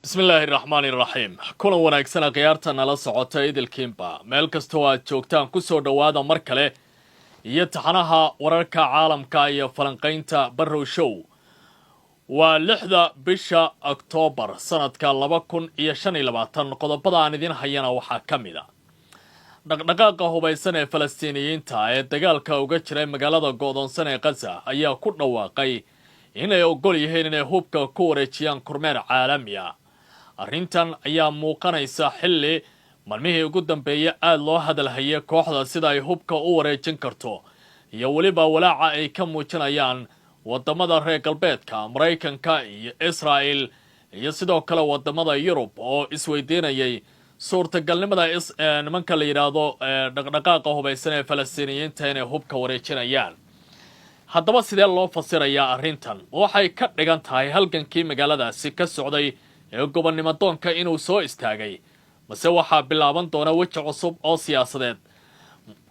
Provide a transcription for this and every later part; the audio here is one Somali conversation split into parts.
bismillaahi raxmaani raxiim kulan wanaagsan khiyaarta nala socota idilkiinba meel kastoo aad joogtaan kusoo dhowaada mar kale iyo taxanaha wararka caalamka iyo falanqaynta barrow show waa 6 bisha Oktoobar sanadka 2025 qodobada aan idin hayana waxaa ka mid ah dhaqdhaqaaqa hubaysan ee Falastiiniyiinta ee dagaalka uga jiray magaalada go'doonsan ee Gaza ayaa ku dhawaaqay inay ogol yihiin inay hubka ku wareejiyaan kormeer caalami ah arrintan ayaa muuqanaysa xilli maalmihii ugu dambeeyay aad loo hadalhayay kooxda sida ay hubka u wareejin karto iyo waliba walaaca ay ka muujinayaan wadamada reer galbeedka Mareykanka iyo Israel iyo sidoo kale wadamada Yurub oo isweydiinayay suurtagalnimada nimanka la yiraahdo dhaqdhaqaaqa hubaysan ee Falastiiniyiinta inay hubka wareejinayaan haddaba sidee loo fasirayaa arrintan waxay ka dhigan tahay halgankii magaaladaasi ka socday ee gobonnimo doonka inuu soo istaagay mase waxaa bilaaban doona weji cusub oo siyaasadeed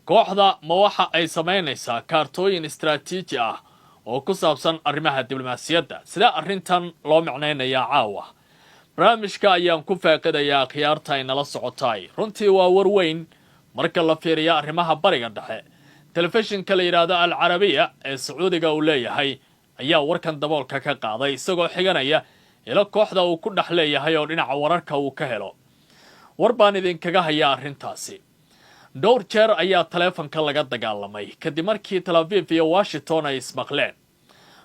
kooxda ma waxa ay sameynaysaa kaartooyin istiraatiiji ah oo ku saabsan arrimaha diblomaasiyadda sida arrintan loo macnaynayaa caawa barnaamijka ayaan ku faaqidayaa khiyaarta ay nala socotay runtii waa war weyn marka la fiiriyo arrimaha bariga dhexe telefishinka la yiraahdo Al Arabiya ee Sacuudiga uu leeyahay ayaa warkan daboolka ka qaaday isagoo xiganaya ila kooxda uu ku dhaxleeyahay oo dhinaca wararka uu ka helo war baan idinkaga hayaa arrintaasi dhowr jeer ayaa taleefanka laga dagaalamay kadib markii Tel Aviv iyo Washington ay ismaqleen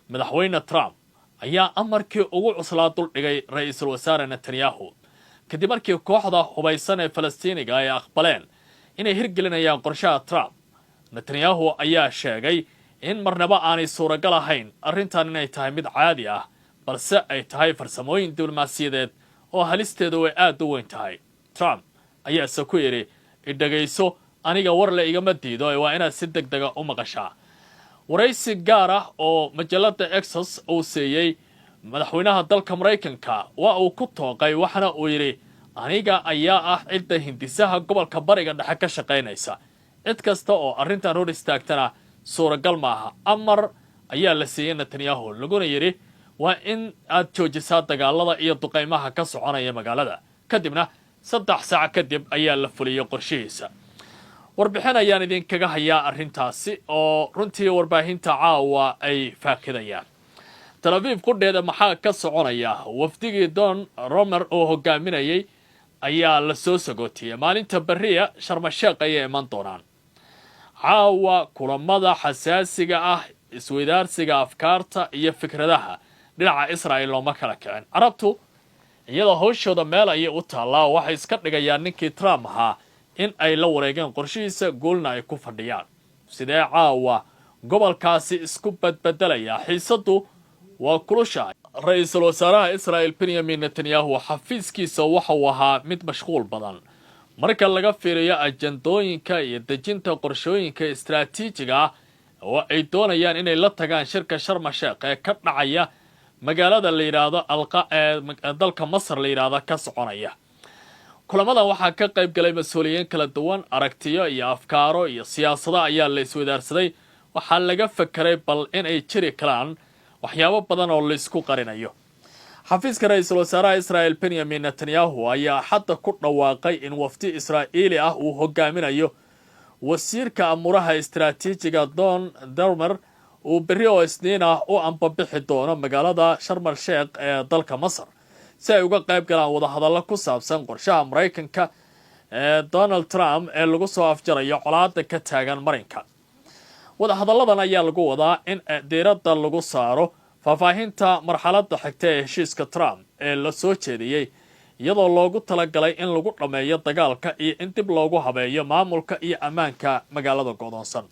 madaxweyne Trump ayaa amarkii ugu cuslaa dul dhigay ra'iisul wasaare Netanyahu kadib markii kooxda hubaysan ee Falastiiniga ay aqbaleen inay hirgelinayaan qorshaha Trump Netanyahu ayaa sheegay in marnaba aanay suuragal ahayn arrintan inay tahay mid caadi ah balse ay tahay farsamooyin diblomaasiyadeed oo halisteedu ay aad u weyn tahay Trump ayaa se ku yiri idagayso aniga war la igama diido waa inaad si degdeg u maqashaa waraysi gaar ah oo majalada Axios uu siiyay madaxweynaha dalka Mareykanka waa uu ku tooqay waxana uu yiri aniga ayaa ah cidda hindisaha gobolka bariga dhexe ka shaqeynaysa cid kasta oo arrintan hor istaagtana suuragal maaha amar ayaa la siiyay Netanyahu laguna yiri waa in aad joojisaa dagaalada iyo duqeymaha ka soconaya magaalada kadibna 3 saac kadib ayaa la fuliyay qorshihiisa warbixin ayaan idinkaga hayaa arrintaasi oo runtii warbaahinta caawa ay faaqidayaan Tel Aviv qudheeda maxaa ka soconaya wafdigii Don Romer oo hogaaminayay ayaa la soo sagootiyay maalinta bariya Sharm el-Sheikh ay iman doonaan caawa kulamada xasaasiga ah isweydaarsiga afkaarta iyo fikradaha dhinaca Israel looma kala kicin Arabtu iyadoo hawshooda meel ay u taalaa waxay iska dhigayaan ninkii Trump ahaa in ay la wareegeen qorshihiisa goolna ay ku fadhiyaan sidee caawa gobolkaasi isku badbedelaya xiisadu waa kulusha ra'iisul wasaaraha Israel Benjamin Netanyahu xafiiskiisa waxa uu ahaa mid mashquul badan marka laga fiiriyo ajandooyinka iyo dejinta qorshooyinka istiraatiijiga ah oo ay doonayaan inay la tagaan shirka Sharm el-Sheikh ee ka dhacaya magaalada la yiraahdo dalka Masar la yiraahdo ka soconaya kulamadan waxaa ka qayb galay mas'uuliyiin kala duwan aragtiyo iyo afkaaro iyo siyaasado ayaa la isweydaarsaday waxaa laga fakaray bal in ay jiri karaan waxyaabo badan oo la isku qarinayo xafiiska ra'iisul wasaaraha Israel Benjamin Netanyahu ayaa hadda ku dhawaaqay in wafdi Israa'iili ah uu hogaaminayo wasiirka amuraha istiraatiijiga Don Romer uu beri oo isniin ah u ambabixi doono magaalada Sharm el-Sheikh ee dalka Masar si ay uga qayb galaan wadahadallo ku saabsan qorshaha Mareykanka ee Donald Trump ee lagu soo afjarayo colaadda ka taagan marinka wadahadalladan ayaa lagu wadaa in diiradda lagu saaro faahfaahinta marxaladda xigta ee heshiiska Trump ee la soo jeediyay iyadoo loogu talagalay in lagu dhameeyo dagaalka iyo in dib loogu habeeyo maamulka iyo ammaanka magaalada go'doonsan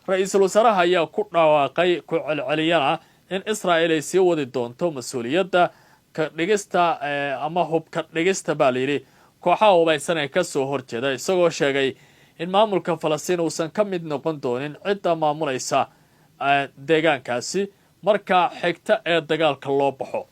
ra'iisul wasaaraha ayaa ku dhawaaqay ku celceliyana in Israel ay sii wadi doonto mas'uuliyadda ka dhigista ama hubka dhigista baaliri kooxaha hubaysan ee ka soo horjeeda isagoo sheegay in maamulka Falastiin uusan ka mid noqon doonin cidda maamulaysa deegaankaasi marka xigta ee dagaalka loo baxo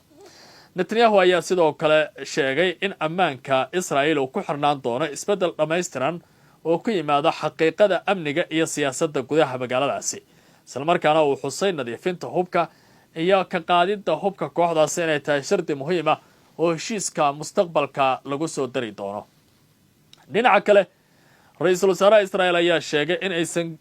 Netanyahu ayaa sidoo kale sheegay in ammaanka Israel uu ku xirnaan doono isbedel dhameystiran oo ku yimaada xaqiiqada amniga iyo siyaasadda gudaha magaaladaasi isla markaana uu xusay nadiifinta hubka iyo ka qaadida hubka kooxdaasi inay tahay shardi muhiim ah oo heshiiska mustaqbalka lagu soo dari doono. dhinaca kale ra-iisul wasaaraha Israa'iil ayaa sheegay in aysan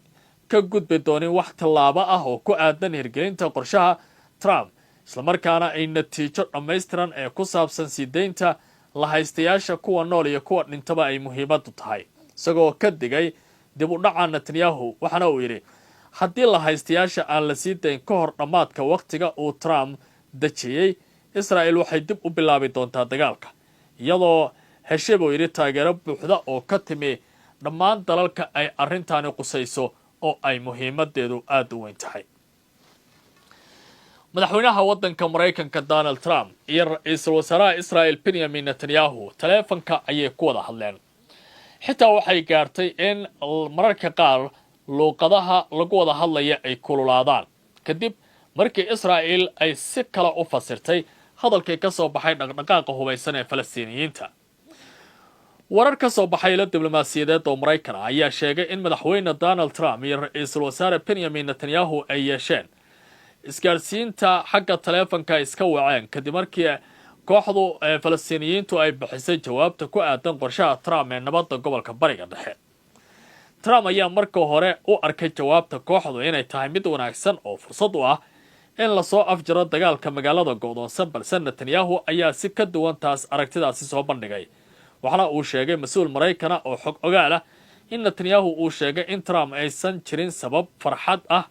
ka gudbi doonin wax tallaabo ah oo ku aadan hirgelinta qorshaha Trump isla markaana ay natiijo dhammaystiran ee ku saabsan sii deynta la haystayaasha kuwa nool iyo kuwa dhintaba ay muhiimad u tahay. isagoo ka digay dib u dhaca Netanyahu waxaana uu yidhi haddii la haystayaasha aan la sii dayn ka hor dhammaadka waqtiga uu Trump dejiyey Israa'iil waxay dib u bilaabi doontaa dagaalka iyadoo heshay buu yidhi taageero buuxda oo ka timi dhammaan dalalka ay arrintaani qusayso oo ay muhiimadeedu aad u weyn tahay. madaxweynaha waddanka Mareykanka Donald Trump iyo ra'iisul wasaaraha Israa'iil Benjamin Netanyahu taleefanka ayay ku wada hadleen. xitaa waxay gaartay in mararka qaar luuqadaha lagu wada hadlaya ay kululaadaan kadib markii Israa'iil ay si kala u fasirtay hadalkii ka soo baxay dhaqdhaqaaqa hubaysan ee Falastiiniyiinta. warar ka soo baxay ilo diblomaasiyadeed oo Mareykan ayaa sheegay in madaxweyne Donald Trump iyo ra'iisul wasaare Benjamin Netanyahu ay yeesheen isgaarsiinta xagga taleefanka iska waceen kadib markii kooxdu Falastiiniyiintu ay bixisay jawaabta ku aadan qorshaha Trump ee nabadda gobolka Bariga Dhexe. Trump ayaa markii hore u arkay jawaabta kooxdu inay tahay mid wanaagsan oo fursad u ah in la soo afjaro dagaalka magaalada go'doonsan balse Netanyahu ayaa si ka duwan taas aragtidaasi soo bandhigay. waxaana uu sheegay mas'uul Mareykana oo xog ogaal ah in Netanyahu uu sheegay in Trump aysan jirin sabab farxad ah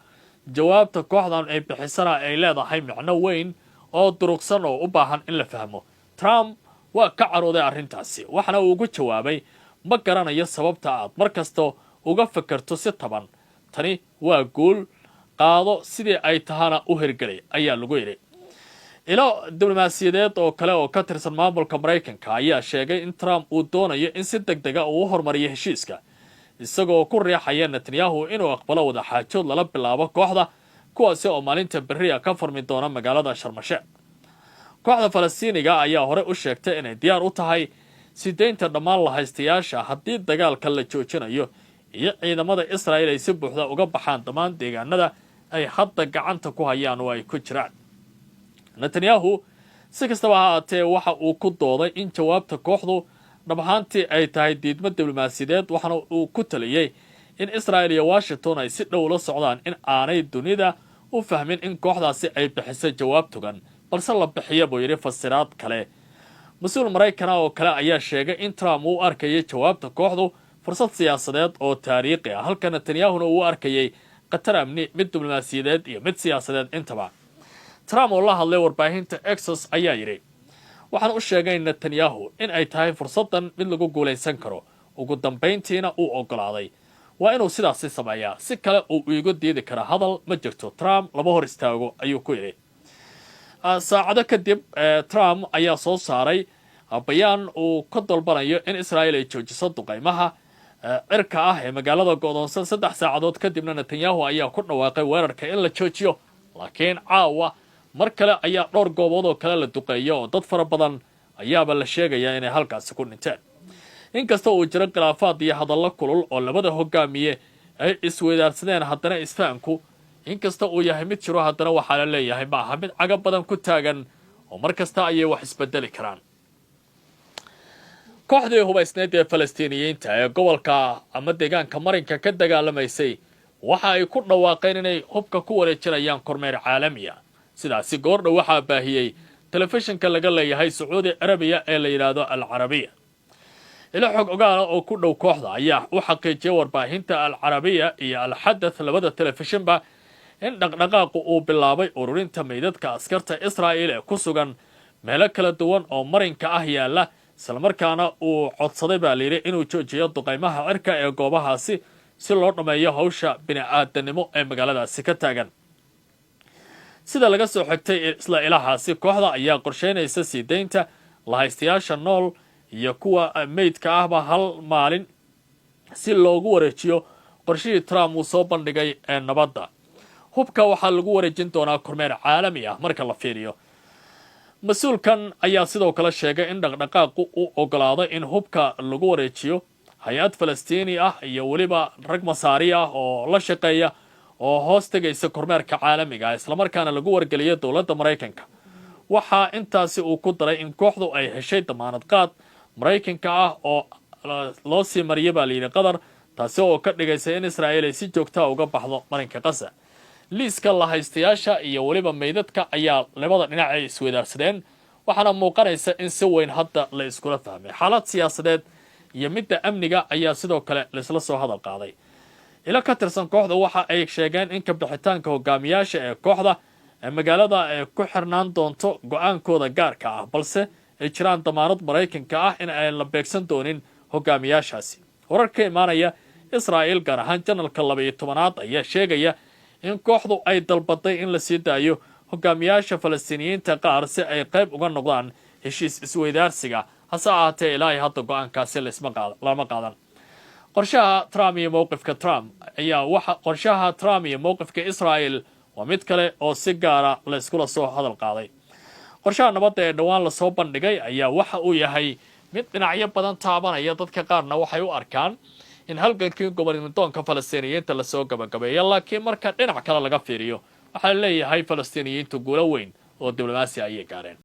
jawaabta kooxdan ay bixisana ay leedahay macno weyn oo durugsan oo u baahan in la fahmo. Trump waa ka carooday arrintaasi waxaana uu ugu jawaabay ma garanayo sababta aad markasto uga fakarto si taban tani waa guul qaado sidii ay tahana u hirgelay ayaa lagu yiri. ilo diblomaasiyadeed oo kale oo ka tirsan maamulka Mareykanka ayaa sheegay in Trump uu doonayo in si degdeg ah uu horumariyo heshiiska isagoo ku riixaya Netanyahu inuu aqbalo wada xaajood lala bilaabo kooxda kuwaasi oo maalinta berri ka furmi doona magaalada Sharm el-Sheikh. kooxda Falastiiniga ayaa hore u sheegtay inay diyaar u tahay sii deynta dhammaan la haystayaasha haddii dagaalka la joojinayo iyo ciidamada Israa'iil ay si buuxda uga baxaan dhammaan deegaanada ay hadda gacanta ku hayaan oo ay ku jiraan. Netanyahu si kastaba ha ahaatee waxa uu ku dooday in jawaabta kooxdu dhab ahaantii ay tahay diidmo diblomaasiyadeed waxaana uu ku taliyey in Israa'iil iyo Washington ay si dhow la socdaan in aanay dunida u fahmin in kooxdaasi ay bixisay jawaab togan balse la bixiyo buu yidhi fasiraad kale. mas'uul Mareykan oo kale ayaa sheegay in Trump uu arkayay jawaabta kooxdu fursad siyaasadeed oo taariikhi ah halka Netanyahuna uu arkayay qatar amni mid diblomaasiyadeed iyo mid siyaasadeed intaba. Trump oo la hadlay warbaahinta Axios ayaa yidhi waxaan u sheegay Netanyahu in ay tahay fursadan mid lagu guuleysan karo ugu dambeyntiina uu ogolaaday waa inuu sidaasi sameeyaa si kale uu igu diidi kara hadal ma jirto Trump laba hor istaago ayuu ku yidhi. saacado kadib Trump ayaa soo saaray bayaan uu ka dalbanayo in Israa'iil ay joojiso duqeymaha cirka ah ee magaalada go'doonsan 3 saacadood kadibna Netanyahu ayaa ku dhawaaqay weerarka in la joojiyo laakiin caawa mar kale ayaa dhowr goobood oo kale la duqeeyo oo dad fara badan ayaaba la sheegaya inay halkaasi ku dhinteen. inkasta uu jiro khilaafaad iyo hadallo kulul oo labada hogaamiye ay isweydaarsadeen haddana isfahanku inkasta uu yahay mid jiro haddana waxaa la leeyahay ma aha mid caga badan ku taagan oo mar kasta ayay wax isbedeli karaan. kooxdii hubaysneed ee Falastiiniyiinta ee gobolka ama deegaanka marinka ka dagaalamaysay waxa ay ku dhawaaqeen inay hubka ku wareejinayaan kormeer caalami ah sidaasi goordhow waxaa baahiyey telefishinka laga leeyahay Sacuudi Arabiya ee la yiraahdo Al Arabiya. ilo xog ogaal oo ku dhow kooxda ayaa u xaqiijiyay warbaahinta Al Arabiya iyo Al Hadath labada telefishinba in dhaqdhaqaaqu uu bilaabay ururinta meydadka askarta Israa'iil ee ku sugan meelo kala duwan oo marinka ah yaala isla markaana uu codsaday baa leeyahay inuu joojiyo duqeymaha cirka ee goobahaasi si loo dhameeyo hawsha bini'aadanimo ee magaaladaasi ka taagan. sida laga soo xigtay isla ilahaasi kooxda ayaa qorsheynaysa sii deynta la haystayaasha nool iyo kuwa meydka ahba hal maalin si loogu wareejiyo qorshihii Trump uu soo bandhigay ee nabadda. hubka waxaa lagu wareejin doonaa kormeer caalami ah marka la fiiriyo. mas'uulkan ayaa sidoo kale sheegay in dhaqdhaqaaqu uu ogolaaday in hubka lagu wareejiyo hay'ad Falastiini ah iyo waliba rag Masaari ah oo la shaqeeya oo hoos tagaysa kormeerka caalamiga isla markaana lagu wargeliyo dawladda Mareykanka. waxaa intaasi uu ku daray in kooxdu ay heshay damaanad qaad maraykanka ah oo loo sii mariyay baa layidhi qatar taasi oo ka dhigaysa in israa'iil ay si joogtaa uga baxdo marinka Gaza. liiska la haystayaasha iyo weliba meydadka ayaa labada dhinac ay isweydaarsadeen waxaana muuqanaysa in si weyn hadda la iskula fahmay xaalad siyaasadeed iyo midda amniga ayaa sidoo kale la isla soo hadal qaaday. ila ka tirsan kooxda waxa ay sheegeen in ka bixitaanka hogaamiyaasha ee kooxda magaalada ay ku xirnaan doonto go'aankooda gaarka ah balse ay jiraan damaanad maraykanka ah in ay la beegsan doonin hogaamiyaashaasi. wararka imaanaya Israa'iil gaar ahaan janalka 12aad ayaa sheegaya in kooxdu ay dalbaday in la sii daayo hogaamiyaasha Falastiiniyiinta qaar si ay qayb uga noqdaan heshiis isweydaarsiga hase ahaatee ilaahay hadda go'aankaasi lama qaadan. qorshaha Trump iyo mowqifka Israa'iil waa mid kale oo si gaara la iskula soo hadal qaaday. qorshaha nabadda ee dhawaan la soo bandhigay ayaa waxa uu yahay mid dhinacyo badan taabanaya dadka qaarna waxay u arkaan in halgankii gobondoonka Falastiiniyiinta la soo gabagabeeyo laakiin marka dhinac kale laga fiiriyo waxa la leeyahay Falastiiniyiintu guulo weyn oo diblomaasi ay gaareen.